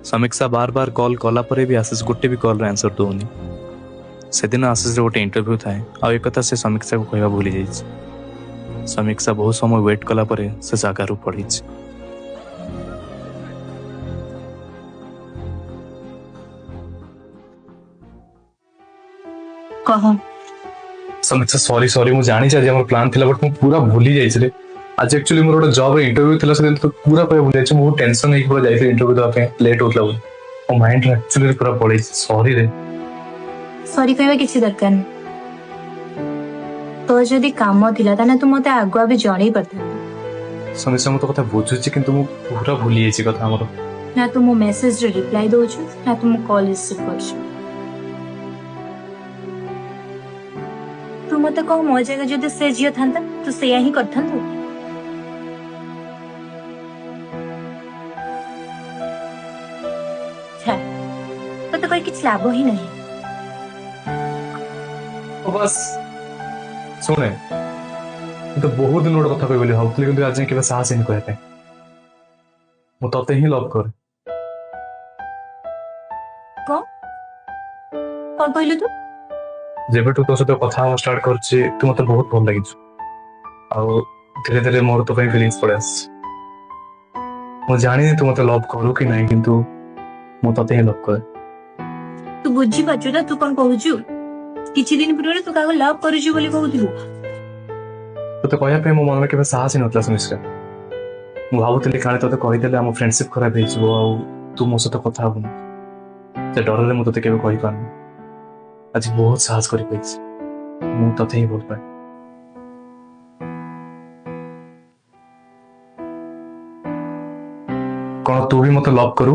समीक्षा बार बार कॉल कला पर भी आशीष गोटे भी कॉल आंसर दौनी। से दिन आशीष गोटे इंटरव्यू थाए आ से समीक्षा को कहवा भूली जाइए। समीक्षा बहुत समय वेट कला परे से जगार पड़ी। कह समीक्षा सॉरी सॉरी मुझे जानी चाहिए हमर प्लान थिला बट मु पूरा भूली जाइछले। आज एक्चुअली मोर गोटे जॉब इंटरव्यू थिला से दिन तो पूरा पे भूली जाइछ। बहुत टेंशन नहीं पूरा जाइछ इंटरव्यू दवा पे लेट होतला बोल ओ माइंड एक्चुअली पूरा पड़ी। सॉरी रे। सॉरी कहवा किसी दरकार नहीं। तो जदि काम थिला ताने तू मते आगुआ भी जणै परता। समीक्षा मु तो कथा बुझुछि किंतु मु पूरा भूली जाइछ कथा हमर। ना तू मो मेसेज रे रिप्लाई दोछु ना तू मो कॉल रिसीव करछु। तू मते कह मो जगह जदि से जियो थांता तू सेया ही करथांतु। छा तो कोई किछ लाभ ही नहीं। बस सुने तो बहुत दिन गोटे कथा कहली भावुली कि आज के साहस नहीं कहते मु तते ही लव कर। कौन कहलु तू? जेबेठू तो सहित कथा स्टार्ट करछि तू मते बहुत भल लगी धीरे धीरे मोर तो फिलिंग्स पड़े आस। मु जानी तू मते लव करू कि नहीं किंतु मु तते ही लव कर। तू बुझी पाछु ना तू कौन कहूछु? किछि दिन पूर्व तू काको लव करूछु बोली कहउथिलु। तो कहया पे मो मन में केबे साहस ही नतला समिस्का। मु भाबुतली खाली तते कहि देले हम फ्रेंडशिप खराब हे जिवो आ तू मो सहित कथा हबु से डर रे मु तते केबे कहि पानु। आज बहुत साहस करी पाइछि मु तते ही बोल पाए। कौन तू भी मते लव करू?